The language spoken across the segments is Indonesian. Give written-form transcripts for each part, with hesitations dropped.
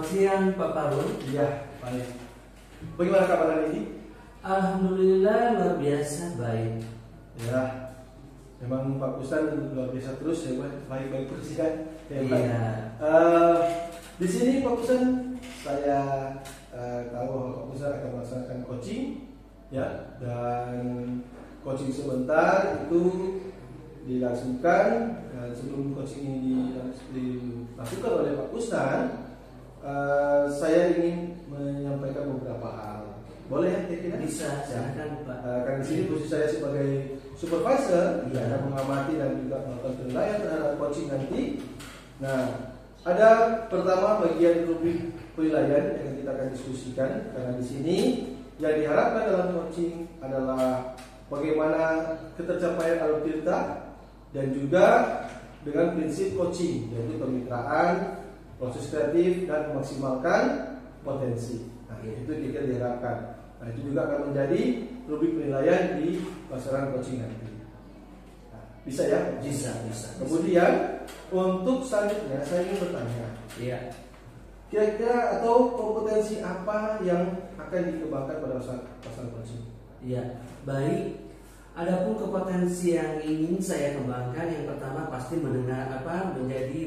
Selamat siang Pak Parul. Iya, baik. Bagaimana kabar hari ini? Alhamdulillah luar biasa baik. Ya, memang Pak Kustan luar biasa terus ya, baik-baik terus ya. Iya. Di sini Pak Kustan saya tahu bahwa Pak Kustan akan melaksanakan coaching, ya, dan coaching sebentar itu dilangsungkan. Dan sebelum coaching ini dilakukan oleh Pak Kustan, saya ingin menyampaikan beberapa hal. Boleh ya kira-kira? Bisa, silakan Pak. Karena di sini posisi saya sebagai supervisor, Iya. akan mengamati dan juga melakukan penilaian terhadap coaching nanti. Nah, ada pertama bagian rubrik penilaian yang kita akan diskusikan. Karena di sini yang diharapkan dalam coaching adalah bagaimana ketercapaian alutsista dan juga dengan prinsip coaching, yaitu kemitraan, proses kreatif, dan memaksimalkan potensi. Nah, itu kita diharapkan. Nah, itu juga akan menjadi rubrik penilaian di pelaksanaan coaching nanti. Nah, bisa ya? Bisa. Kemudian untuk selanjutnya saya ingin bertanya, Iya. kira-kira atau kompetensi apa yang akan dikembangkan pada pelaksanaan coaching? Iya, baik. Adapun kompetensi yang ingin saya kembangkan, yang pertama pasti menjadi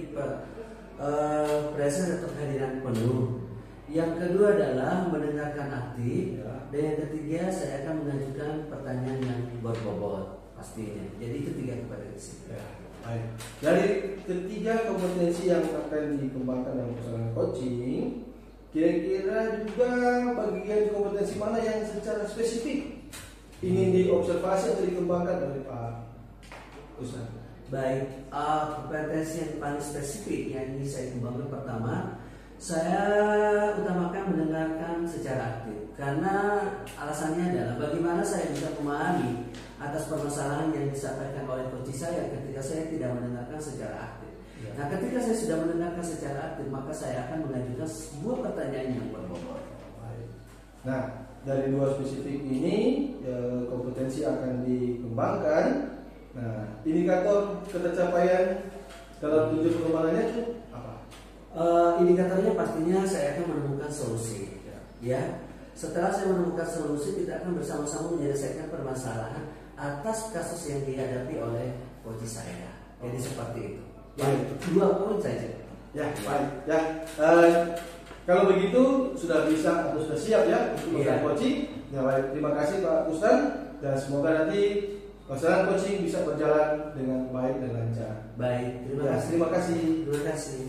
presence atau kehadiran penuh. Yang kedua adalah mendengarkan aktif, Ya. dan yang ketiga saya akan mengajukan pertanyaan yang berbobot pastinya. Jadi ketiga kompetensi. Ya, baik. Dari ketiga kompetensi yang akan dikembangkan dalam pelaksanaan coaching, kira-kira juga bagian kompetensi mana yang secara spesifik ingin diobservasi atau dikembangkan oleh Pak Ustaz? Baik, kompetensi yang paling spesifik yang ingin saya kembangkan, pertama, saya utamakan mendengarkan secara aktif. Karena alasannya adalah bagaimana saya bisa memahami atas permasalahan yang disampaikan oleh coach saya ketika saya tidak mendengarkan secara aktif. Ya. Nah, ketika saya sudah mendengarkan secara aktif, maka saya akan mengajukan sebuah pertanyaan yang berbobot. Baik. Nah, dari dua spesifik ini kompetensi akan dikembangkan. Nah, indikator ketercapaian dalam tujuan pengembangannya itu apa? Indikatornya pastinya saya akan menemukan solusi. Ya, setelah saya menemukan solusi, kita akan bersama-sama menyelesaikan permasalahan atas kasus yang dihadapi oleh coach saya. Jadi seperti itu. Baik, 2 poin saja. Ya, baik. Ya, kalau begitu sudah bisa atau sudah siap ya untuk melakukan coaching. Ya, baik. Terima kasih Pak Ustaz, dan semoga nanti pelaksanaan coaching bisa berjalan dengan baik dan lancar. Baik, terima kasih. Terima kasih. Terima kasih.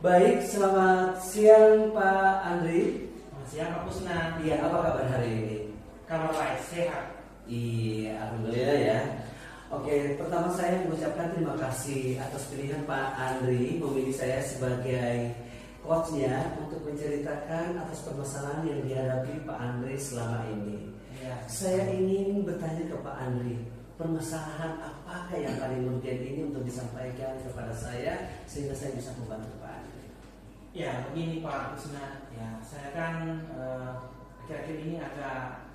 Baik, selamat siang Pak Andri. Selamat siang Pak Kusnan. Iya, apa kabar hari ini? Kabar baik, sehat. Iya, alhamdulillah ya. Oke, pertama saya mengucapkan terima kasih atas pilihan Pak Andri memilih saya sebagai coachnya untuk menceritakan atas permasalahan yang dihadapi Pak Andri selama ini. Ya. Saya ingin bertanya ke Pak Andri, permasalahan apakah yang paling urgent ini untuk disampaikan kepada saya sehingga saya bisa membantu Pak Andri? Ya, begini Pak Kusnan. Ya, saya kan akhir-akhir ini agak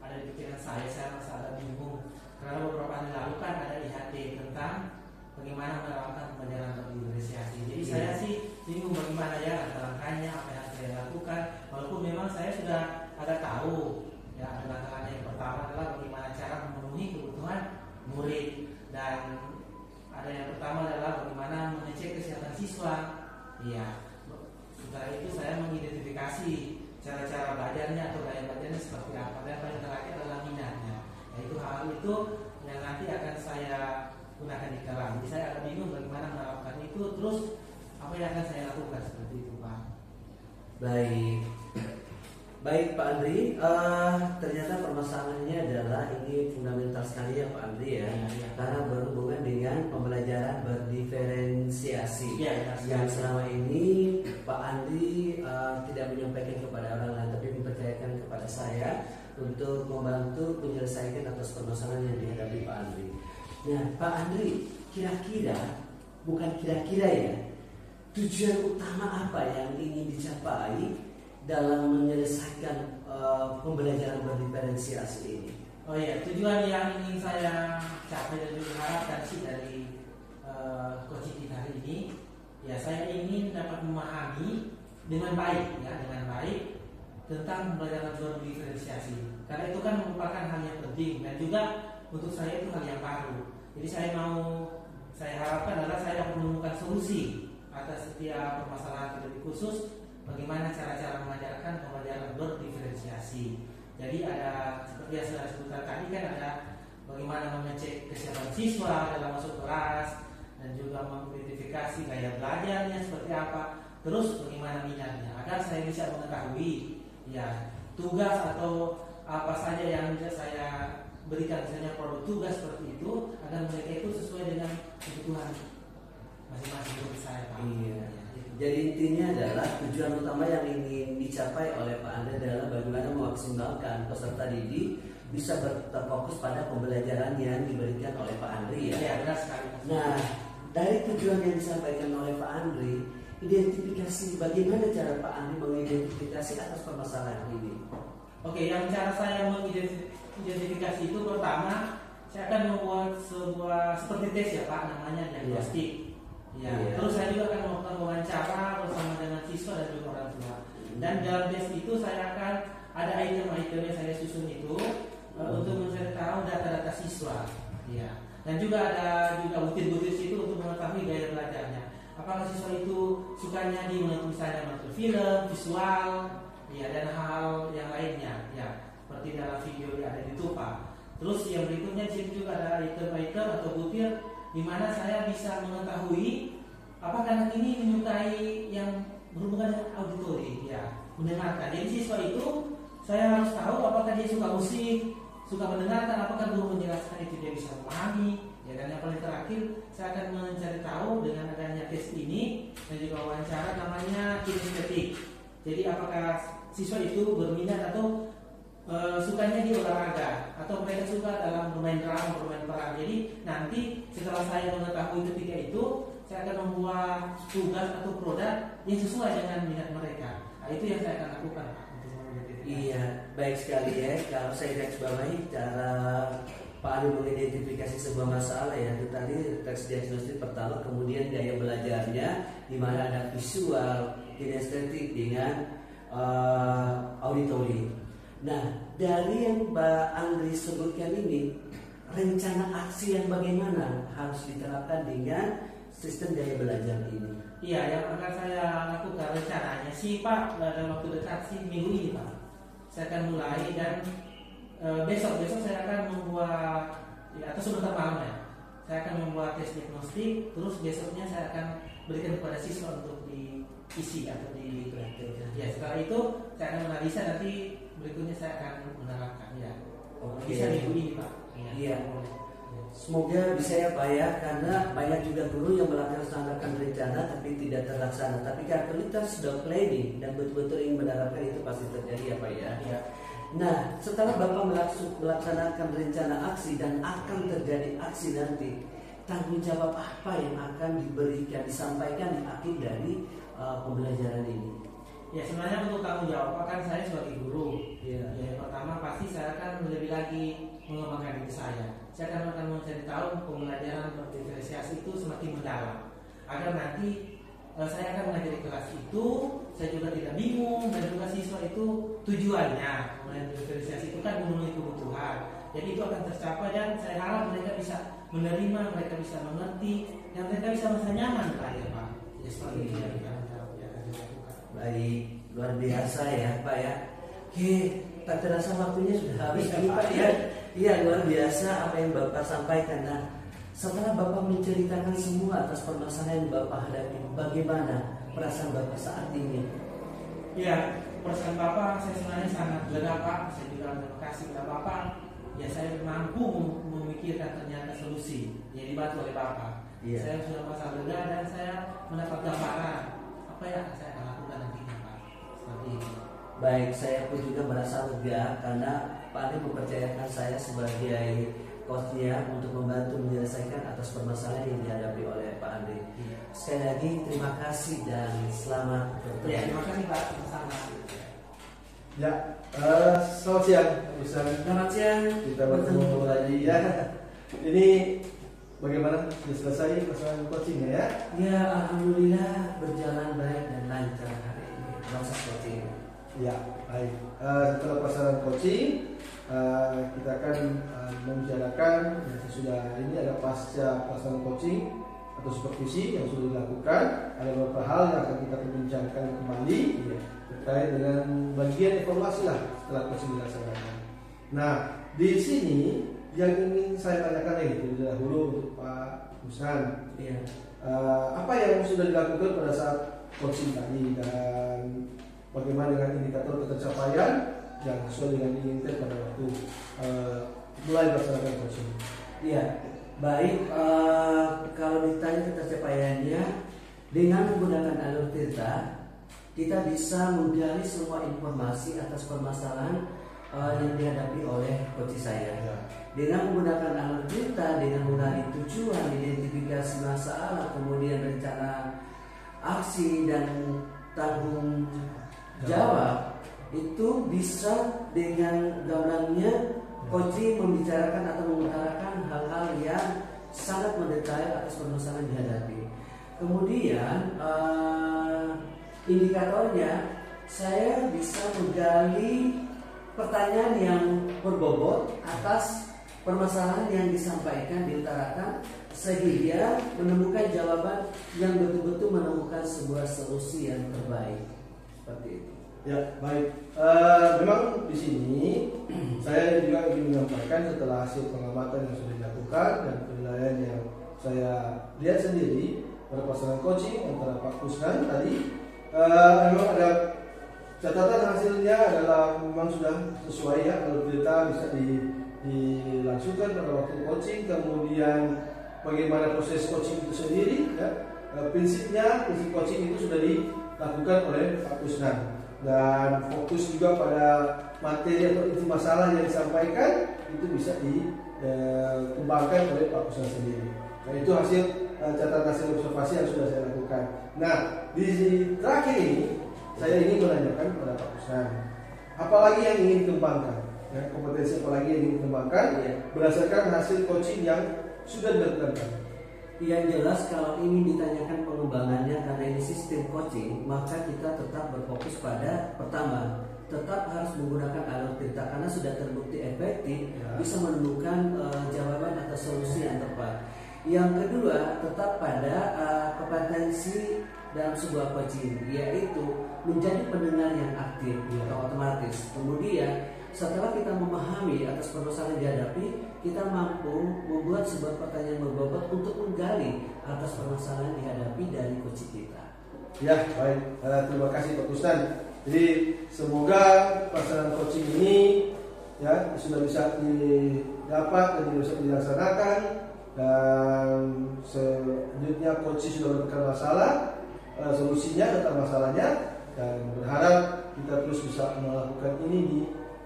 ada di pikiran saya merasa agak bingung. Karena beberapa hari lalu kan ada IHT tentang bagaimana melakukan pembelajaran berdifferensiasi. Jadi saya sih bingung bagaimana ya langkah-langkahnya, apa yang harus saya lakukan. Walaupun memang saya sudah ada tahu ya, ada langkah-langkah yang pertama adalah bagaimana cara memenuhi kebutuhan murid, dan ada yang pertama adalah bagaimana mengecek kesehatan siswa. Iya. Setelah itu saya mengidentifikasi cara-cara belajarnya atau gaya belajarnya seperti apa, dan paling terakhir adalah minatnya. Yaitu hal itu yang nanti akan saya gunakan di kelas. Jadi saya agak bingung bagaimana melakukan itu, terus apa yang akan saya lakukan seperti itu Pak. Baik Pak Andri, ternyata permasalahannya adalah ini fundamental sekali ya Pak Andri ya, karena berhubungan dengan pembelajaran berdiferensiasi yang selama ini Pak Andri tidak menyampaikan kepada orang lain, tapi mempercayakan kepada saya untuk membantu menyelesaikan atas permasalahan yang dihadapi Pak Andri. Nah Pak Andri, bukan kira-kira ya, tujuan utama apa yang ingin dicapai dalam menyelesaikan pembelajaran berdiferensiasi ini? Oh iya, tujuan yang ingin saya capai dan juga harapkan sih dari coaching kita hari ini, ya saya ingin dapat memahami dengan baik, ya, dengan baik tentang pembelajaran berdiferensiasi. Karena itu kan merupakan hal yang penting dan juga untuk saya itu hal yang baru. Jadi saya harapkan adalah saya dapat menemukan solusi atas setiap permasalahan lebih khusus bagaimana cara-cara mengajarkan pembelajaran berdiferensiasi. Jadi ada seperti yang sudah disebutkan tadi kan ada bagaimana mengecek kesiapan siswa dalam masuk kelas dan juga mengidentifikasi gaya belajarnya seperti apa. Terus bagaimana minatnya agar saya bisa mengetahui ya tugas atau apa saja yang bisa saya berikan, misalnya produk tugas seperti itu agar mereka itu sesuai dengan kebutuhan masing-masing guru saya, Pak. Iya. Jadi intinya adalah tujuan utama yang ingin dicapai oleh Pak Andre adalah bagaimana memaksimalkan peserta didik bisa terfokus pada pembelajaran yang diberikan oleh Pak Andre ya. Iya, benar sekali. Nah, dari tujuan yang disampaikan oleh Pak Andre, identifikasi bagaimana cara Pak Andre mengidentifikasi atas permasalahan ini. Oke, yang cara saya mengidentifikasi itu pertama saya akan membuat sebuah seperti tes ya Pak, namanya diagnostik. Ya. Terus saya juga akan melakukan wawancara bersama dengan siswa dan juga orang tua. Dan dalam tes itu saya akan ada item-item yang saya susun itu untuk mencari tahu data-data siswa. Ya. Dan juga ada juga butir-butir situ untuk mengetahui gaya belajarnya. Apakah siswa itu sukanya di misalnya menonton film, visual, ya, dan hal yang lainnya, ya, seperti dalam video yang ada di YouTube, Pak. Terus yang berikutnya di sini juga ada item-item atau butir di mana saya bisa mengetahui apakah anak ini menyukai yang berhubungan dengan auditori, ya, mendengarkan. Jadi siswa itu saya harus tahu apakah dia suka musik, suka mendengarkan, apakah guru menjelaskan itu dia bisa memahami. Ya, dan yang paling terakhir saya akan mencari tahu dengan adanya tes ini dan juga wawancara namanya kinestetik. Jadi apakah siswa itu berminat atau sukanya di olahraga atau mereka suka dalam bermain drum, bermain peran. Jadi nanti setelah saya mengetahui ketika itu saya akan membuat tugas atau produk yang sesuai dengan minat mereka. Nah, itu yang saya akan lakukan, Pak, untuk mengidentifikasi. Iya, baik sekali ya. Kalau saya garis bawahi cara Pak Andre mengidentifikasi sebuah masalah ya, itu tadi teks diagnostik pertama, kemudian gaya belajarnya di mana ada visual, kinestetik dengan auditori. Nah, dari yang Mbak Andre sebutkan ini, rencana aksi yang bagaimana harus diterapkan dengan sistem gaya belajar ini? Iya, yang akan saya lakukan rencananya sih Pak, dalam waktu dekat sih minggu ini Pak. Saya akan mulai dan besok saya akan membuat ya, atau sebentar malam ya. Saya akan membuat tes diagnostik, terus besoknya saya akan berikan kepada siswa untuk diisi atau dipraktikkan. Ya, setelah itu saya akan menganalisa, nanti berikutnya saya akan menerapkan ya. Oke. Bisa minggu ini Pak. Iya. Semoga bisa ya Pak ya, karena banyak juga guru yang melaksanakan rencana tapi tidak terlaksana. Tapi karena kita sudah planning dan betul-betul ingin menerapkan, itu pasti terjadi ya Pak ya. Iya. Nah, setelah Bapak melaksanakan rencana aksi dan akan terjadi aksi nanti, tanggung jawab apa yang akan diberikan, disampaikan di akhir dari pembelajaran ini? Ya, sebenarnya untuk tanggung jawab kan saya sebagai guru. Ya, yang pertama pasti saya akan lebih lagi mengembangkan diri saya. Saya akan mencari tahu pembelajaran berdiferensiasi itu semakin mendalam, agar nanti saya akan mengajari kelas itu, saya juga tidak bingung, dan juga siswa itu tujuannya pembelajaran diferensiasi itu kan memenuhi kebutuhan. Jadi itu akan tercapai dan saya harap mereka bisa menerima, mereka bisa mengerti, dan mereka bisa merasa nyaman belajar, Pak. Ya, seperti itu yang kita lakukan. Baik, luar biasa ya Pak ya. Oke, tak terasa waktunya sudah habis nih Pak ya. Iya, luar biasa apa yang Bapak sampaikan. Nah, setelah Bapak menceritakan semua atas permasalahan yang Bapak hadapi, bagaimana perasaan Bapak saat ini? Ya, perasaan Bapak saya sebenarnya sangat lega Pak. Saya juga terima kasih kepada Bapak. Ya, saya mampu memikirkan ternyata solusi yang dibantu oleh Bapak. Iya. Saya sudah merasa lega dan saya mendapat gambaran apa yang saya akan lakukan nantinya Pak. Seperti ini. Baik, saya pun juga merasa lega karena Pak Andre mempercayakan saya sebagai coachnya untuk membantu menyelesaikan atas permasalahan yang dihadapi oleh Pak Andre. Iya. Sekali lagi terima kasih dan selamat bertemu. Ya, terima kasih Pak. Sama-sama. Ya, selamat siang, Ustaz. Selamat siang. Kita bertemu lagi ya. Ini bagaimana? Sudah selesai masalah coachingnya ya? Ya, alhamdulillah berjalan baik dan lancar hari ini. proses coaching. Ya, baik. Setelah pelaksanaan coaching, kita akan membicarakan yang sudah ini ada pasca pelaksanaan coaching atau supervisi yang sudah dilakukan. Ada beberapa hal yang akan kita perbincangkan kembali terkait dengan bagian informasi lah setelah coaching dilaksanakan. Nah, di sini yang ingin saya tanyakan terlebih dahulu untuk Pak Rusnan, apa yang sudah dilakukan pada saat coaching tadi dan bagaimana dengan indikator ketercapaian yang sesuai dengan diinginkan pada waktu mulai melaksanakan coaching? Iya, baik. Kalau ditanya ketercapaiannya, dengan menggunakan alur Tirta, kita bisa menggali semua informasi atas permasalahan yang dihadapi oleh coach saya. Dengan menggunakan alur Tirta, dengan mengenali tujuan, identifikasi masalah, kemudian rencana aksi dan tanggung jawab, itu bisa dengan gambarnya coaching membicarakan atau mengutarakan hal-hal yang sangat mendetail atas permasalahan dihadapi. Kemudian indikatornya, saya bisa menggali pertanyaan yang berbobot atas permasalahan yang disampaikan, diutarakan, sehingga menemukan jawaban yang betul-betul menemukan sebuah solusi yang terbaik. Seperti itu. Ya, baik. Memang di sini saya juga ingin menyampaikan setelah hasil pengamatan yang sudah dilakukan dan penilaian yang saya lihat sendiri pada pasangan coaching antara Pak Rusnan tadi, memang ada catatan hasilnya adalah memang sudah sesuai ya. Kalau kita bisa dilangsungkan pada waktu coaching, kemudian bagaimana proses coaching itu sendiri ya, prinsip coaching itu sudah dilakukan oleh Pak Rusnan dan fokus juga pada materi atau inti masalah yang disampaikan itu bisa dikembangkan oleh Pak Rusnan sendiri. Nah, itu hasil catatan hasil observasi yang sudah saya lakukan. Nah, di terakhir ini saya ingin menanyakan kepada Pak Rusnan, apalagi yang ingin dikembangkan, ya, kompetensi apalagi yang ingin dikembangkan berdasarkan hasil coaching yang sudah dilakukan. Yang jelas kalau ingin ditanyakan pengembangannya karena ini sistem coaching, maka kita tetap berfokus pada pertama, tetap harus menggunakan alur Tirta karena sudah terbukti efektif, bisa menemukan jawaban atau solusi yang tepat. Yang kedua, tetap pada kompetensi dalam sebuah coaching, yaitu menjadi pendengar yang aktif atau otomatis. Kemudian setelah kita memahami atas permasalahan yang dihadapi, kita mampu membuat sebuah pertanyaan berbobot untuk menggali atas permasalahan yang dihadapi dari coach kita. Ya, baik. Terima kasih Pak Rusnan. Jadi semoga pelaksanaan coaching ini ya sudah bisa didapat dan bisa dilaksanakan, dan selanjutnya coaching sudah menemukan masalah, solusinya tentang masalahnya, dan berharap kita terus bisa melakukan ini di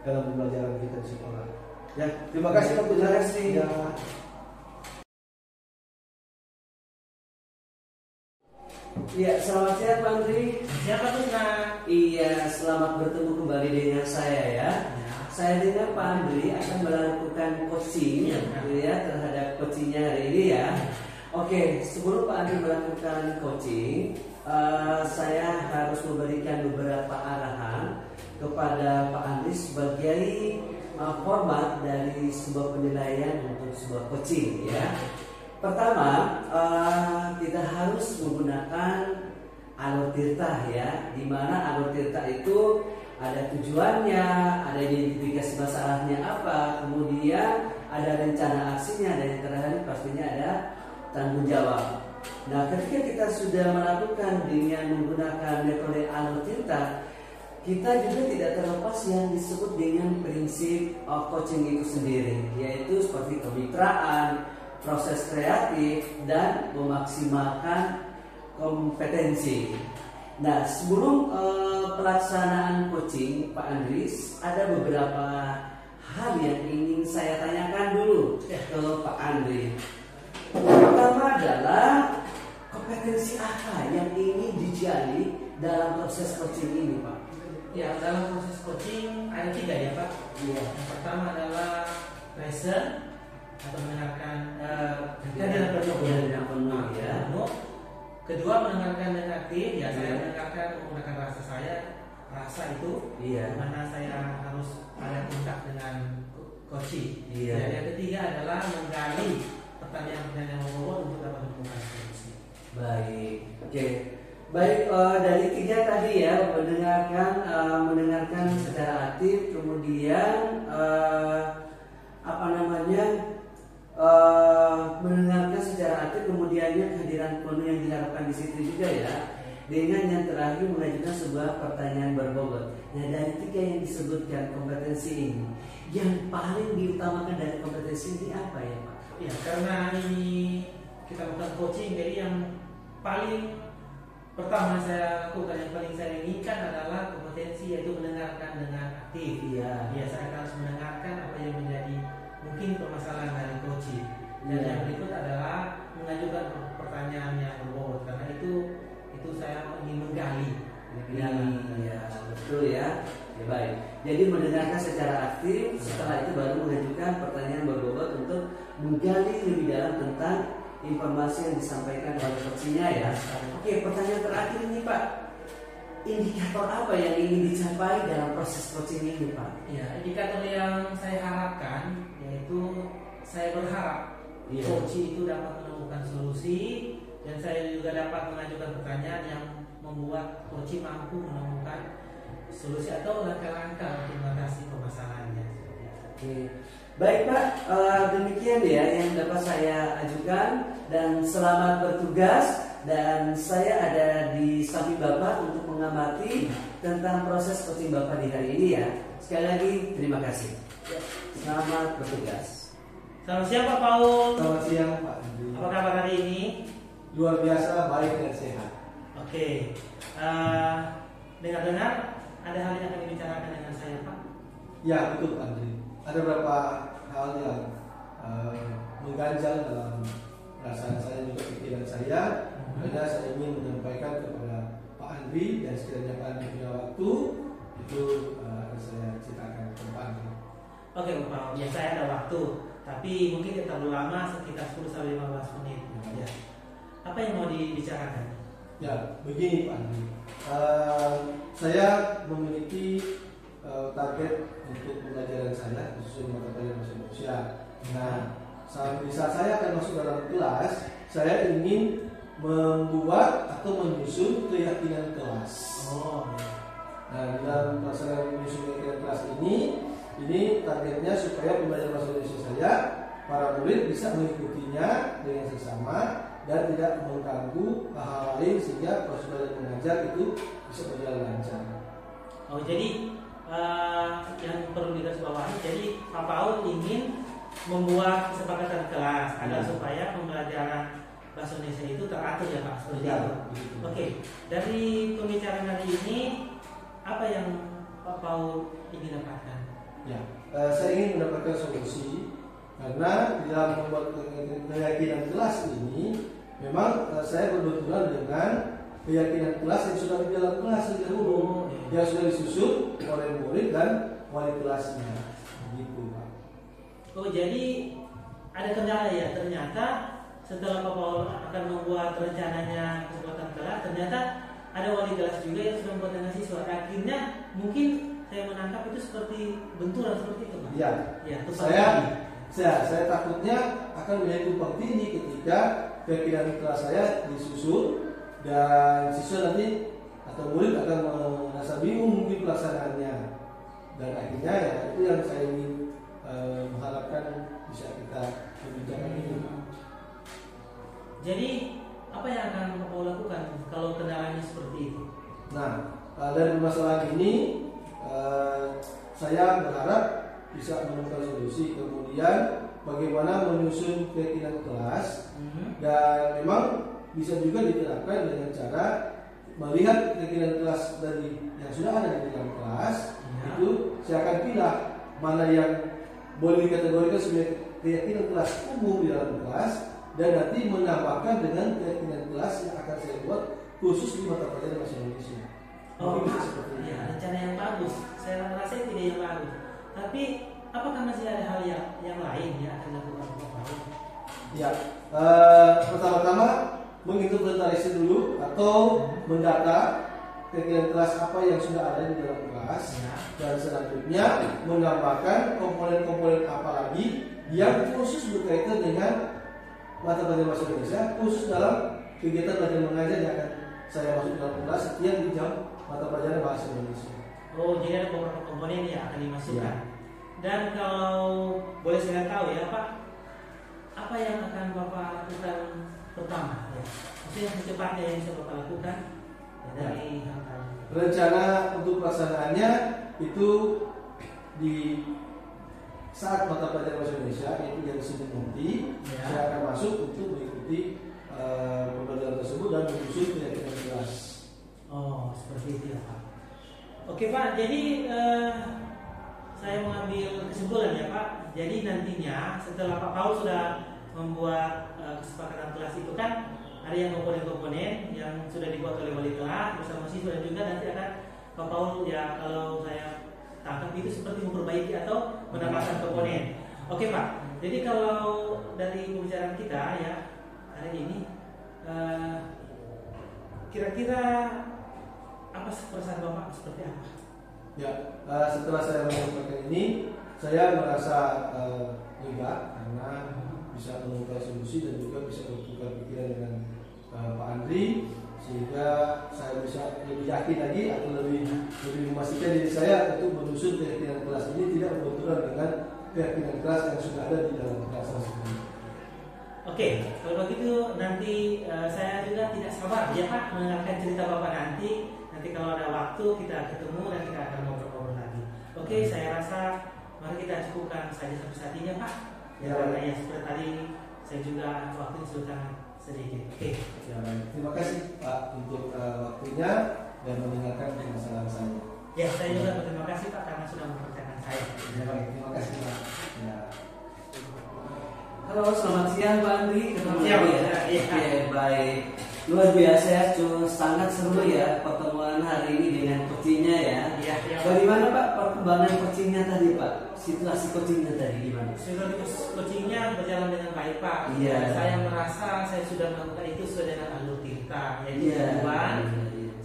dalam pembelajaran kita di sekolah. Ya, terima kasih Pak Rusnan. Ya. Iya, selamat siang Pak Andri. Siapa tuh Kak? Iya, selamat bertemu kembali dengan saya ya. Saya dengar Pak Andri akan melakukan coaching ya terhadap coachingnya hari ini ya. Oke, sebelum Pak Andri melakukan coaching, saya harus memberikan beberapa arahan kepada Pak Andri sebagai format dari sebuah penilaian untuk sebuah coaching ya. Pertama, kita harus menggunakan alur Tirta ya, di mana alur Tirta itu ada tujuannya, ada identifikasi masalahnya apa, kemudian ada rencana aksinya, dan yang terakhir pastinya ada tanggung jawab. Nah, ketika kita sudah melakukan dengan menggunakan metode alur Tirta, kita juga tidak terlepas yang disebut dengan prinsip coaching itu sendiri, yaitu seperti kemitraan, proses kreatif, dan memaksimalkan kompetensi. Nah, sebelum pelaksanaan coaching Pak Andris, ada beberapa hal yang ingin saya tanyakan dulu ke Pak Andri. Pertama adalah kompetensi apa yang ingin digali dalam proses coaching ini, Pak? Ya, dalam proses coaching ada 3 ya Pak. Iya. Yang pertama adalah listen atau mendengarkan dengan penuh ya. kedua mendengarkan dengan aktif. Ya, saya mendengarkan menggunakan rasa itu. Mana saya harus ada kontak dengan coaching. Yang ketiga adalah menggali pertanyaan-pertanyaan yang membobot untuk dapat menemukan solusi. Baik, oke. Baik, dari tiga tadi ya, mendengarkan secara aktif, kemudian mendengarkan secara aktif, kemudiannya kehadiran penuh yang diharapkan di situ juga ya. Dengan yang terakhir mengajukan sebuah pertanyaan berbobot. Nah, dari tiga yang disebutkan kompetensi ini, yang paling diutamakan dari kompetensi ini apa ya Pak? Ya, karena ini kita bukan coaching, jadi yang paling pertama saya lakukan, yang paling saya inginkan adalah kompetensi, yaitu mendengarkan dengan aktif. Saya harus mendengarkan apa yang menjadi mungkin permasalahan dari coaching. Dan yang berikut adalah mengajukan pertanyaan yang berbobot, karena itu saya ingin menggali. Betul ya. Baik. Jadi mendengarkan secara aktif, setelah itu baru mengajukan pertanyaan berbobot untuk menggali lebih dalam tentang informasi yang disampaikan oleh coachingnya ya. Oke, pertanyaan terakhir ini Pak, indikator apa yang ingin dicapai dalam proses coaching ini Pak? Ya, indikator yang saya harapkan yaitu saya berharap coaching itu dapat menemukan solusi, dan saya juga dapat mengajukan pertanyaan yang membuat coaching mampu menemukan solusi atau langkah-langkah untuk mengatasi permasalahannya. Oke. Baik Pak, demikian ya yang dapat saya ajukan, dan selamat bertugas. Dan saya ada di samping Bapak untuk mengamati tentang proses coaching Bapak di hari ini ya. Sekali lagi terima kasih. Selamat bertugas. Selamat siang Pak Paul. Selamat siang Pak. Apa kabar hari ini? Luar biasa, baik dan sehat. Oke. Dengar-dengar ada hal yang akan dibicarakan dengan saya Pak? Ya betul Pak Andri. Ada beberapa hal yang mengganjal dalam perasaan saya juga pikiran saya. Karena saya ingin menyampaikan kepada Pak Andri, dan sekiranya Pak Andri punya waktu, itu akan saya ceritakan ke Pak Andri. Oke Pak, ya saya ada waktu, tapi mungkin tidak terlalu lama, sekitar 10-15 menit. Ya. Apa yang mau dibicarakan? Ya, begini Pak Andri. Saya memiliki target untuk pembelajaran saya khususnya mata pelajaran bahasa Indonesia. Nah, saat saya akan masuk dalam kelas, saya ingin membuat atau menyusun keyakinan kelas. Nah, dalam pelaksanaan menyusun keyakinan kelas ini targetnya supaya pembelajaran bahasa Indonesia saya, para murid bisa mengikutinya dengan seksama dan tidak mengganggu hal lain, sehingga proses belajar mengajar itu bisa berjalan lancar. Jadi yang perlu digarisbawahi, jadi Pak Paul ingin membuat kesepakatan kelas agar supaya pembelajaran bahasa Indonesia itu teratur ya Pak, seperti itu. Oke, dari pembicaraan hari ini apa yang Pak Paul ingin dapatkan? Ya, saya ingin mendapatkan solusi, karena di dalam membuat keyakinan kelas ini memang saya berbenturan dengan keyakinan kelas yang sudah di dalam kelas sejak dulu, yang sudah disusun oleh murid dan wali kelasnya, begitu Pak. Jadi ada kendala ya, ternyata setelah Pak Paul akan membuat rencananya kesempatan kelas, ternyata ada wali kelas juga yang sudah membuat dengan siswa. Akhirnya mungkin saya menangkap itu seperti benturan seperti itu Pak. Iya. Ya, saya takutnya akan menjadi tumpang tindih ketika keyakinan kelas saya disusun dan siswa nanti atau murid akan merasa bingung mungkin pelaksanaannya, dan akhirnya ya itu yang saya ingin mengharapkan bisa kita berbincang ini. Jadi apa yang akan Pak Paul lakukan kalau kendalanya seperti itu? Nah, dari permasalahan ini saya berharap bisa menemukan solusi. Kemudian bagaimana menyusun keyakinan kelas, dan memang bisa juga diterapkan dengan cara melihat keyakinan kelas dari yang sudah ada di dalam kelas. Itu saya akan pilih mana yang boleh dikategorikan sebagai keyakinan kelas umum di dalam kelas, dan nanti menambahkan dengan keyakinan kelas yang akan saya buat khusus di mata pelajaran bahasa Indonesia. Bisa seperti itu. Ya, rencana yang bagus. Saya rasa itu ide yang bagus. Tapi apakah masih ada hal yang lain yang akan dilakukan Pak Paul? Ya, pertama-tama menginventarisir dulu atau mendata kegiatan kelas apa yang sudah ada di dalam kelas, dan selanjutnya menambahkan komponen-komponen apa lagi yang khusus berkaitan dengan mata pelajaran bahasa Indonesia, khusus dalam kegiatan belajar mengajar yang akan saya masuk dalam kelas setiap di jam mata pelajaran bahasa Indonesia. Oh, jadi ada beberapa komponen yang akan dimasukkan. Dan kalau boleh saya tahu ya Pak, apa yang akan Bapak lakukan pertama? Ya. Maksudnya secepatnya yang bisa Bapak lakukan dari rencana untuk pelaksanaannya itu di saat mata pelajaran bahasa Indonesia itu yang Senin nanti saya akan masuk untuk mengikuti pembelajaran tersebut dan menyusun kegiatan kelas. Oh, seperti itu ya Pak. Oke Pak, jadi saya mengambil kesimpulan ya Pak. Jadi nantinya setelah Pak Paul sudah membuat kesepakatan kelas itu kan ada yang komponen-komponen yang sudah dibuat oleh wali kelas bersama siswa, dan juga nanti akan Pak Paul ya, kalau saya tangkap itu seperti memperbaiki atau menambahkan komponen. Oke Pak, jadi kalau dari pembicaraan kita ya hari ini kira-kira apa perasaan Bapak seperti apa? Ya, setelah saya menyampaikan ini, saya merasa lega karena bisa menemukan solusi dan juga bisa bertukar pikiran dengan Pak Andri, sehingga saya bisa lebih yakin lagi atau lebih memastikan diri saya untuk menyusun keyakinan kelas ini tidak berbenturan dengan keyakinan kelas yang sudah ada di dalam kelas tersebut. Oke, kalau begitu nanti saya juga tidak sabar ya Pak mendengarkan cerita Bapak nanti. Nanti kalau ada waktu kita ketemu dan kita akan ngobrol-ngobrol lagi. Oke, saya rasa mari kita cukupkan saja sampai saat ini ya Pak. Ya, karena ya seperti tadi saya juga waktunya sudah sedikit. Oke. Ya, terima kasih Pak untuk waktunya dan mendengarkan permasalahan saya. Ya, saya juga berterima kasih Pak karena sudah mempercayakan saya. Ya, terima kasih Pak. Ya. Halo, selamat siang Pak Andri. Selamat siang ya. Oke, baik. Luar biasa ya, sangat seru ya pertemuan hari ini dengan coachingnya ya. Iya. Bagaimana Pak perkembangan coachingnya tadi Pak? Situasi coachingnya tadi gimana? Situasi coachingnya berjalan dengan baik Pak. Iya. Saya merasa saya sudah melakukan itu sesuai dengan alur Tirta, yaitu tujuan.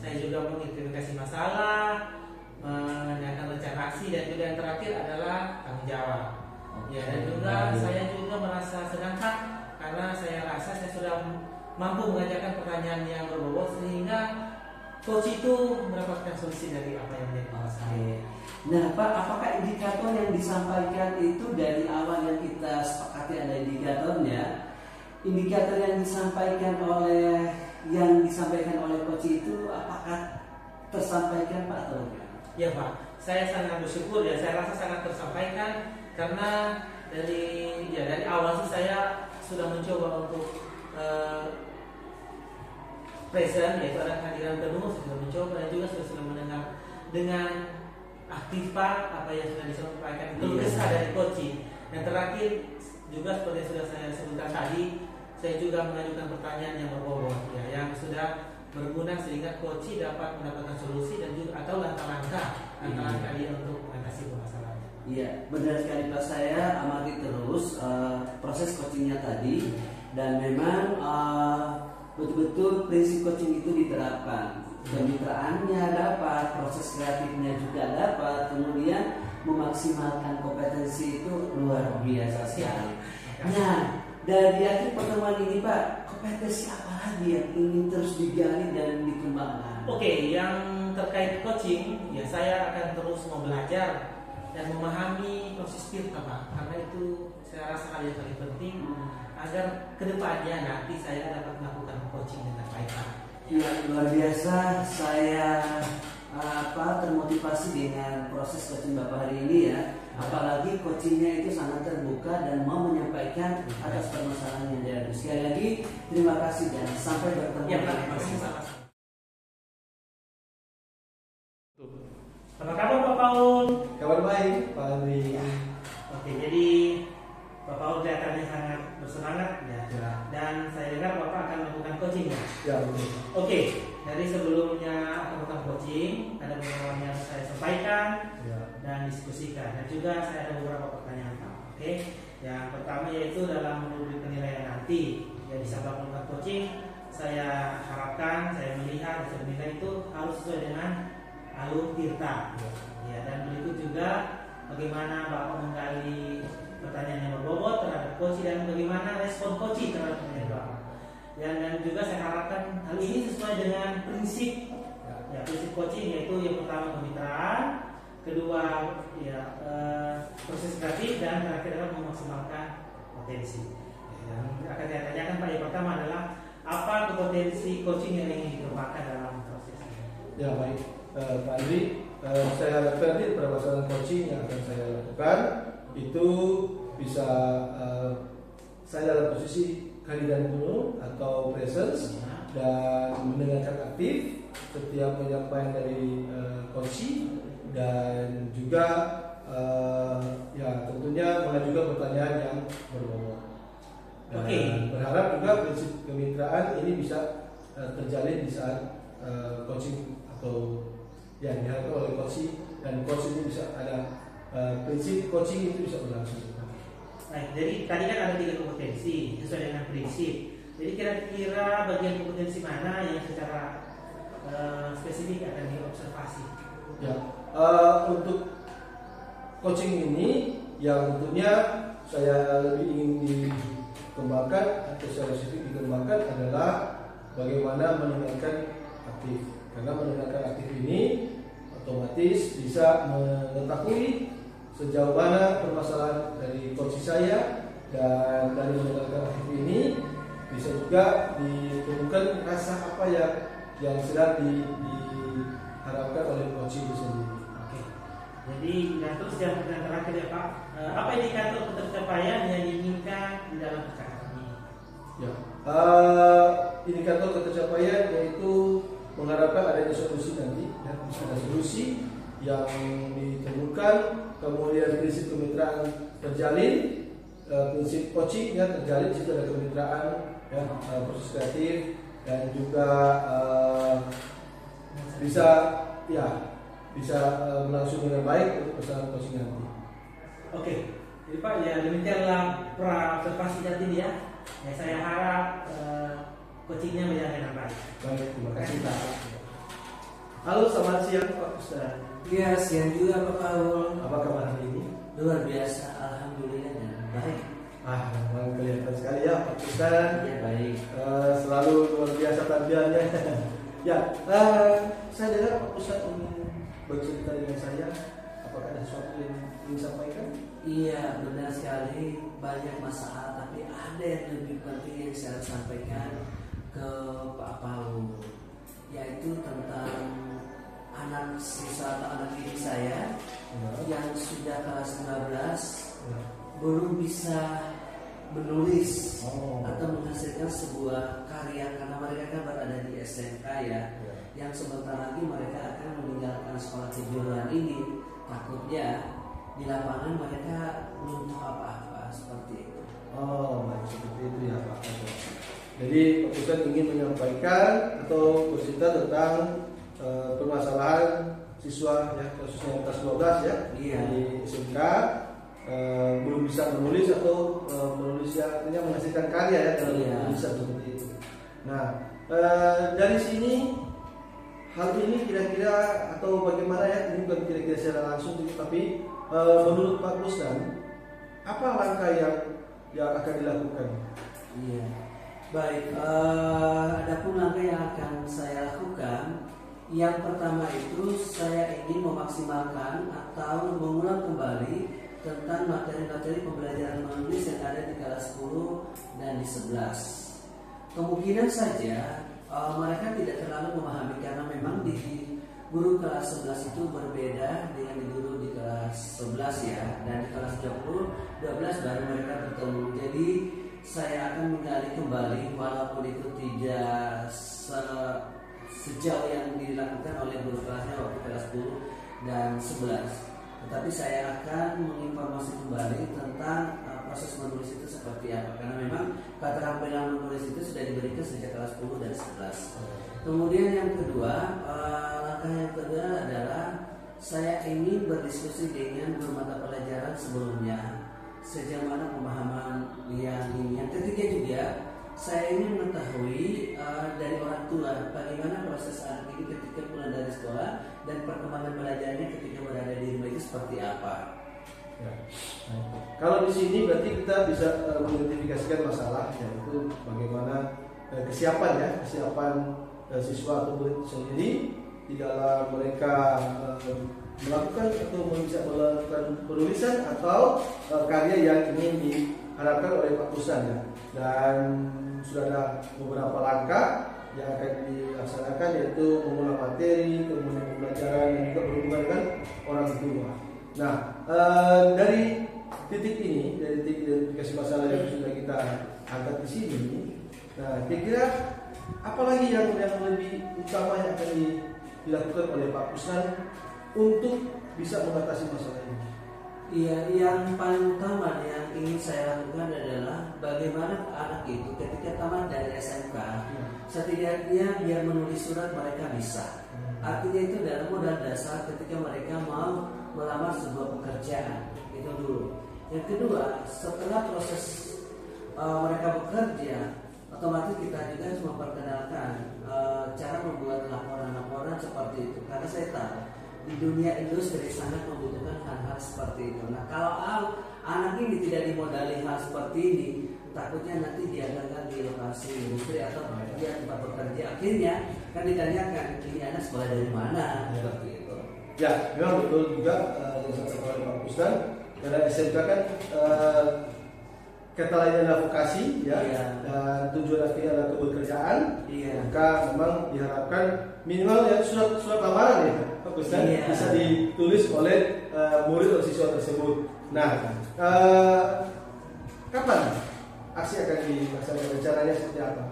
Saya juga mengidentifikasi masalah, menanyakan rencana aksi, dan juga yang terakhir adalah tanggung jawab. Ya, dan juga saya juga merasa senang Pak karena saya rasa saya sudah mampu mengajarkan pertanyaan yang berbobot sehingga coach itu mendapatkan solusi dari apa yang menjadi masalah saya. Nah Pak, apakah indikator yang disampaikan itu dari awal yang kita sepakati ada indikatornya? Indikator yang disampaikan oleh coach itu apakah tersampaikan Pak atau enggak? Ya Pak, saya sangat bersyukur ya, saya rasa sangat tersampaikan karena dari awal sih saya sudah mencoba untuk present, yaitu ada kehadiran penuh, sudah mencoba dan juga sudah mendengar dengan aktif Pak apa yang sudah disampaikan, keluh kesah dari coaching. Dan terakhir juga seperti yang sudah saya sebutkan tadi, saya juga mengajukan pertanyaan yang berbobot ya, yang sudah berguna sehingga coaching dapat mendapatkan solusi dan juga atau langkah-langkah dia untuk mengatasi permasalahan. Iya, benar sekali Pak, saya amati terus proses coachingnya tadi, dan memang betul-betul prinsip coaching itu diterapkan. Kemitraannya dapat, proses kreatifnya juga dapat, kemudian memaksimalkan kompetensi itu luar biasa sekali. Nah, dari akhir pertemuan ini Pak, kompetensi apa lagi yang ingin terus digali dan dikembangkan? Oke, yang terkait coaching, ya saya akan terus mau belajar dan memahami proses Tirta Pak, karena itu saya rasa hal yang paling penting agar kedepannya nanti saya dapat melakukan coaching dengan baik Pak. Ya, luar biasa, saya termotivasi dengan proses coaching Bapak hari ini ya. Apalagi coachingnya itu sangat terbuka dan mau menyampaikan atas permasalahan yang dihadapi. Sekali lagi terima kasih dan sampai bertemu. Ya, terima kasih sama-sama. Apa kabar Pak Paul? Kabar baik Pak Andri. Oke, jadi Pak Paul kelihatannya sangat bersemangat ya. Dan saya dengar Bapak akan melakukan coaching ya. Ya betul. Oke, dari sebelumnya akan melakukan coaching, ada beberapa yang saya sampaikan dan diskusikan, dan juga saya ada beberapa pertanyaan Pak. Oke, yang pertama yaitu dalam rubrik penilaian nanti ya, di saat melakukan coaching saya harapkan, saya melihat, saya menilai itu harus sesuai dengan alur Tirta. Ya, dan berikut juga bagaimana Bapak menggali pertanyaan yang berbobot terhadap coach dan bagaimana respon coach terhadap pertanyaan Bapak. Dan juga saya harapkan hal ini sesuai dengan prinsip ya, prinsip coaching, yaitu yang pertama kemitraan, kedua ya proses kreatif, dan terakhir adalah memaksimalkan potensi. Yang akan saya tanyakan Pak, yang pertama adalah apa potensi coaching yang ingin dikembangkan dalam proses ini? Ya baik, Pak Andri, saya harapkan nanti permasalahan coaching yang akan saya lakukan itu bisa saya dalam posisi kehadiran penuh atau presence dan mendengarkan aktif setiap penyampaian dari coach, dan juga ya tentunya mengajukan pertanyaan yang berbobot. Berharap juga prinsip kemitraan ini bisa terjalin di saat coaching atau yang diharapkan oleh coach, dan coach ini bisa ada prinsip coaching itu bisa berlangsung. Baik, jadi tadi kan ada 3 kompetensi sesuai dengan prinsip. Jadi kira-kira bagian kompetensi mana yang secara spesifik akan diobservasi? Ya, untuk coaching ini yang tentunya saya lebih ingin dikembangkan atau secara spesifik dikembangkan adalah bagaimana mendengarkan aktif. Karena mendengarkan aktif ini otomatis bisa mengetahui sejauh mana permasalahan dari coach saya, dan dari mendengarkan aktif ini bisa juga ditemukan rasa apa yang sedang diharapkan oleh coach itu sendiri. Oke. Jadi dan terus yang terakhir ya Pak, apa indikator ketercapaian yang diinginkan di dalam percakapan ini? Ya, indikator ketercapaian yaitu mengharapkan adanya solusi nanti, ya, ada solusi yang ditemukan, kemudian prinsip kemitraan terjalin, prinsip coaching ya terjalin, situ ada kemitraan, ya, proses kreatif, dan juga bisa berlangsung dengan baik untuk pesanan coaching nanti. Oke, jadi Pak ya demikianlah pra observasi tadi ya. Ya saya harap coachingnya berjalan dengan baik. Baik, terima kasih Pak. Halo, selamat siang Pak Ustaz. Ya, siang juga Pak Paul. Apa kabar hari ini? Luar biasa, alhamdulillah dan baik. Memang kelihatan sekali ya Pak Ustaz. Ya baik. Selalu luar biasa tampilnya. Ya, saya dengar Pak Ustaz ingin bercerita dengan saya. Apakah ada sesuatu yang ingin disampaikan? Iya, benar sekali. Banyak masalah, tapi ada yang lebih penting yang saya sampaikan ke Pak Paul, yaitu tentang anak siswa atau anak didik saya yang sudah kelas 12 belum bisa menulis atau menghasilkan sebuah karya, karena mereka kan berada di SMK ya, yang sebentar lagi mereka akan meninggalkan sekolah kejuruan ini. Takutnya di lapangan mereka belum tahu apa-apa seperti itu. Baik, seperti itu ya Pak. Jadi Pak Ustaz ingin menyampaikan atau bercerita tentang permasalahan siswa ya, khususnya kelas 12 ya, di SMK belum bisa menulis atau menulis ya, artinya menghasilkan karya ya dalam tulisan seperti itu. Nah, dari sini hal ini kira-kira atau bagaimana ya, ini bukan kira-kira secara langsung tapi menurut Pak Rusdan apa langkah yang akan dilakukan? Iya, baik. Adapun langkah yang akan saya lakukan, yang pertama itu saya ingin memaksimalkan atau mengulang kembali tentang materi-materi pembelajaran menulis yang ada di kelas 10 dan di 11. Kemungkinan saja mereka tidak terlalu memahami, karena memang di guru kelas 11 itu berbeda dengan di guru di kelas 11 ya, dan di kelas 12 baru mereka bertemu. Jadi saya akan menggali kembali, walaupun itu tidak sejauh yang dilakukan oleh guru kelasnya waktu kelas 10 dan 11. Tetapi saya akan menginformasi kembali tentang proses menulis itu seperti apa, karena memang keterampilan menulis itu sudah diberikan sejak kelas 10 dan 11. Kemudian yang kedua, langkah yang kedua adalah saya ingin berdiskusi dengan guru mata pelajaran sebelumnya sejauh mana pemahaman yang ini. Yang ketiga juga saya ingin mengetahui dari orang tua bagaimana proses anak ini ketika pulang dari sekolah dan perkembangan belajarnya ketika berada di rumah itu seperti apa. Ya. Kalau di sini berarti kita bisa mengidentifikasikan masalah, yaitu bagaimana kesiapan siswa atau murid sendiri di dalam mereka melakukan atau bisa melakukan penulisan atau karya yang ingin diharapkan oleh Pak Pusdan ya. Dan sudah ada beberapa langkah yang akan dilaksanakan, yaitu mengulang materi, kemudian pembelajaran dan juga berhubungan dengan orang tua. Nah, dari titik ini, dari titik identifikasi masalah yang sudah kita angkat di sini, nah kira-kira apalagi yang lebih utama yang akan dilakukan oleh Pak Pusdan untuk bisa mengatasi masalah ini? Iya, yang paling utama yang ingin saya lakukan adalah bagaimana anak itu ketika tamat dari SMK, setidaknya biar menulis surat mereka bisa. Artinya itu adalah modal dasar ketika mereka mau melamar sebuah pekerjaan. Itu dulu. Yang kedua, setelah proses mereka bekerja, otomatis kita juga harus memperkenalkan cara membuat laporan-laporan seperti itu. Karena saya tahu di dunia industri sangat membutuhkan hal-hal seperti itu. Nah, kalau anak ini tidak dimodali hal seperti ini, takutnya nanti dia gagal di lokasi industri atau dia tempat bekerja. Akhirnya kan ditanyakan, ini anak sekolah dari mana? Seperti itu. Ya, memang betul juga yang disampaikan oleh Pak Pusdan. Karena SMK kan kata lainnya adalah vokasi, ya, dan tujuan akhirnya adalah kebekerjaan. Maka memang diharapkan minimal ya surat lamaran ya, Pak Pusdan bisa ditulis oleh murid atau siswa tersebut. Nah, kapan aksi akan dilaksanakan, rencananya seperti apa?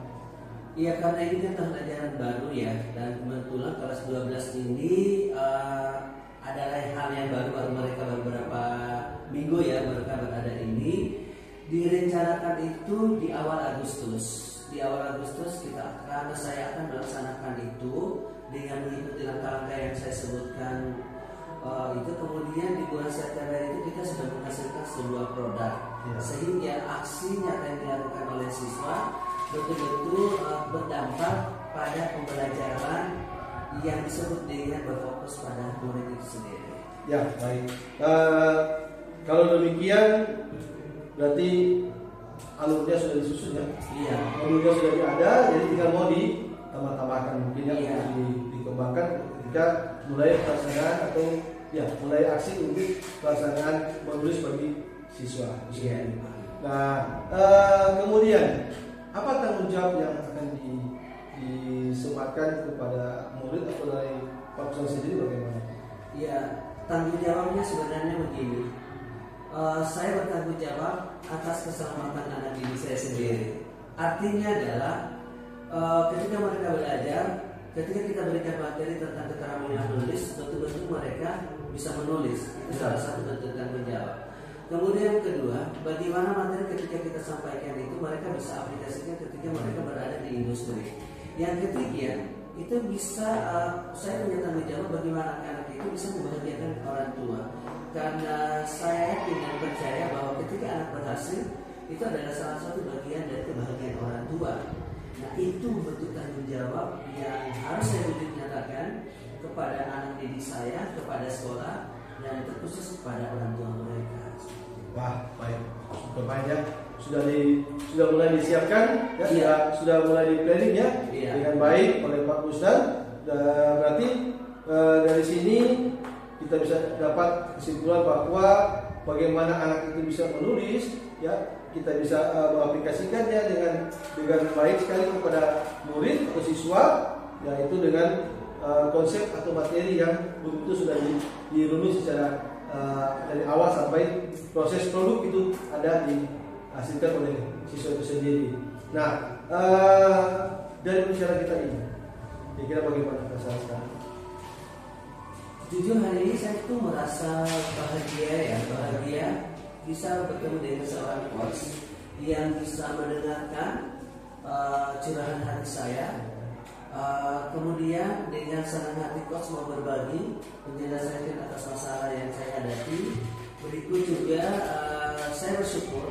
Iya, karena ini kan tahun ajaran baru ya, dan kebetulan kelas 12 ini adalah hal yang baru mereka beberapa minggu ya mereka berada ini. Direncanakan itu di awal Agustus. Di awal Agustus saya akan melaksanakan itu dengan mengikuti langkah-langkah yang saya sebutkan itu. Kemudian di bulan September itu kita sudah menghasilkan sebuah produk, sehingga aksi nyata yang dilakukan oleh siswa betul-betul berdampak pada pembelajaran yang disebut dengan berfokus pada murid itu sendiri. Ya, baik. Kalau demikian berarti alurnya sudah disusun ya? Iya. Alurnya sudah ada, jadi tinggal mau ditambah-tambahkan mungkin ya, dikembangkan ketika mulai pelaksanaan atau mulai aksi untuk pelaksanaan menulis bagi siswa. Iya. Nah, kemudian apa tanggung jawab yang akan disematkan kepada murid atau dari Pak Pusdan sendiri bagaimana? Iya, tanggung jawabnya sebenarnya begini. Saya bertanggung jawab atas keselamatan anak didik saya sendiri. Artinya adalah ketika mereka belajar, ketika kita berikan materi tentang keterampilan menulis, betul-betul mereka bisa menulis. Itu salah satu bentuk tanggung jawab. Kemudian kedua, bagaimana materi ketika kita sampaikan itu mereka bisa aplikasikan ketika mereka berada di industri. Yang ketiga, itu bisa saya punya tanggung jawab bagaimana anak itu bisa membahagiakan orang tua. Karena saya yakin dan percaya bahwa ketika anak berhasil, itu adalah salah satu bagian dari kebahagiaan orang tua. Nah, itu bentuk tanggung jawab yang harus saya wujud nyatakan kepada anak didik saya, kepada sekolah, dan terkhusus kepada orang tua mereka. Wah, baik, sudah baik ya. Sudah mulai disiapkan ya, sudah mulai di planning ya, dengan baik oleh Pak Pusdan. Berarti dari sini kita bisa dapat kesimpulan bahwa bagaimana anak itu bisa menulis ya, kita bisa mengaplikasikannya dengan baik sekali kepada murid atau siswa, yaitu dengan konsep atau materi yang betul-betul sudah dirunut secara dari awal sampai proses produk itu ada dihasilkan oleh siswa itu sendiri. Nah, dari pembicaraan kita ini, kira-kira bagaimana perasaan sekarang? Jujur hari ini saya tuh merasa bahagia bisa bertemu dengan seorang coach yang bisa mendengarkan curahan hati saya. Kemudian dengan senang hati coach mau berbagi menjelaskan atas masalah yang saya hadapi. Berikut juga saya bersyukur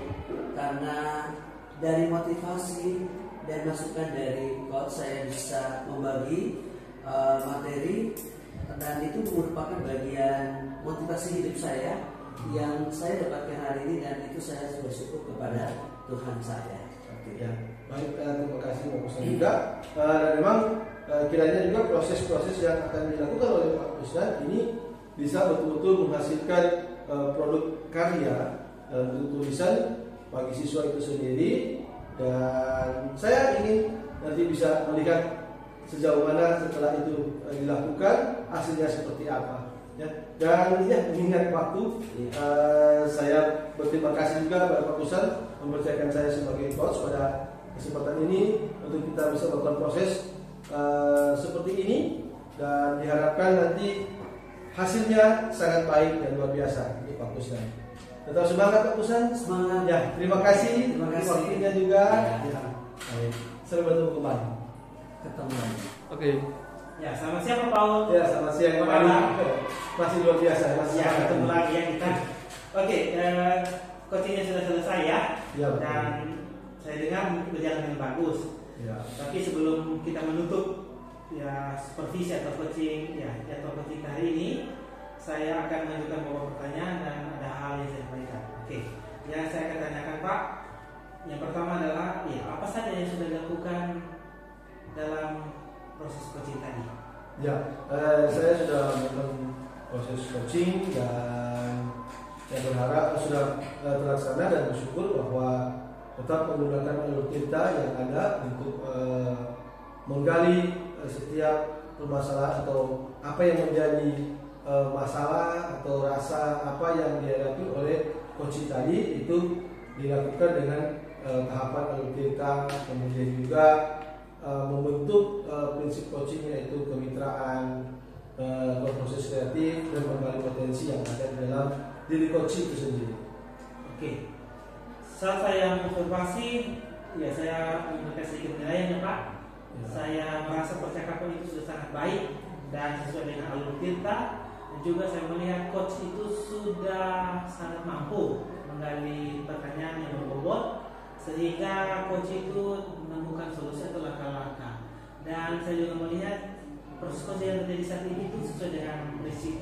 karena dari motivasi dan masukan dari coach saya bisa membagi materi, dan itu merupakan bagian motivasi hidup saya yang saya dapatkan hari ini, dan itu saya bersyukur kepada Tuhan saya. Ya, baik, terima kasih Pak Kusnan juga. Dan memang kiranya juga proses-proses yang akan dilakukan oleh Pak Kusnan ini bisa betul-betul menghasilkan produk karya untuk tulisan bagi siswa itu sendiri, dan saya ingin nanti bisa melihat sejauh mana setelah itu dilakukan hasilnya seperti apa. Ya. Dan ya, mengingat waktu, saya berterima kasih juga kepada Pak Kusnan mempercayakan saya sebagai coach pada kesempatan ini untuk kita bisa melakukan proses seperti ini, dan diharapkan nanti hasilnya sangat baik dan luar biasa untuk Pak Kusnan. Tetap semangat Pak Kusnan. Semangat. Ya, terima kasih. Terima kasih. Waktunya juga. Ya. Baik. Sampai bertemu kembali. Ketemu lagi. Oke. Ya, selamat siang Pak Paul. Ya, selamat siang kembali. Masih luar biasa. Masih Ya, ketemu lagi ya kita. Oke, coachingnya sudah selesai ya. Ya, betul. Dan saya dengar berjalan dengan bagus. Ya. Tapi sebelum kita menutup ya supervisi atau coaching ya atau coaching hari ini, saya akan mengajukan beberapa pertanyaan dan ada hal yang saya sampaikan. Oke, yang saya akan tanyakan Pak, yang pertama adalah ya apa saja yang sudah dilakukan dalam proses coaching tadi? Ya, saya sudah melakukan proses coaching dan saya berharap sudah terlaksana dan bersyukur bahwa tetap menggunakan alur cerita yang ada untuk menggali setiap permasalahan atau apa yang menjadi masalah atau rasa apa yang dihadapi oleh coaching tadi, itu dilakukan dengan tahapan alur cerita, kemudian juga membentuk prinsip coaching yaitu kemitraan, proses kreatif, dan menggali potensi yang ada di dalam diri coaching itu sendiri. Oke, saat saya observasi, ya saya memberikan sedikit penilaian ya Pak. Ya. Saya merasa percakapan itu sudah sangat baik dan sesuai dengan alur cerita, dan juga saya melihat coach itu sudah sangat mampu menggali pertanyaan yang berbobot, sehingga coach itu menemukan solusi atau langkah-langkah. Dan saya juga melihat proses coaching yang terjadi saat ini itu sesuai dengan prinsip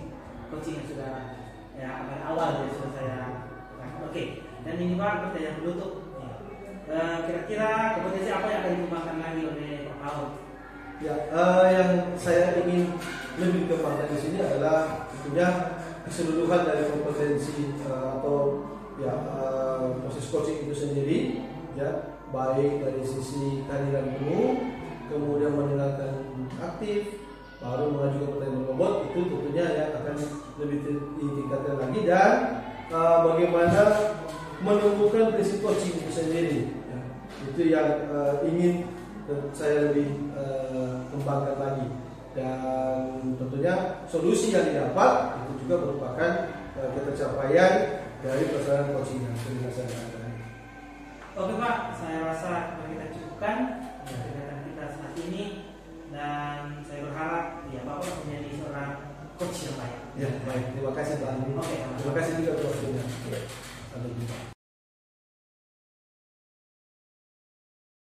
coaching yang sudah ya pada awal yang sudah saya lakukan. Oke, dan ini Pak pertanyaan penutup. Kira-kira kompetensi apa yang akan dikembangkan lagi oleh Pak Paul? Ya, yang saya ingin lebih kembangkan di sini adalah tentunya keseluruhan dari kompetensi atau ya proses coaching itu sendiri, ya, baik dari sisi kehadiran guru, kemudian mendengarkan aktif, baru mengajukan pertanyaan berbobot, itu tentunya ya akan lebih ditingkatkan lagi, dan bagaimana menemukan prinsip coaching itu sendiri, ya, itu yang ingin saya lebih kembangkan lagi, dan tentunya solusi yang didapat itu juga merupakan ketercapaian dari persoalan coaching yang sudah dilaksanakan. Oke Pak, saya rasa kita cukupkan kegiatan kita saat ini, dan saya berharap ya Bapak menjadi seorang coach yang baik. Ya, baik. Terima kasih Pak Andi. Oke. Terima kasih juga untuk waktunya.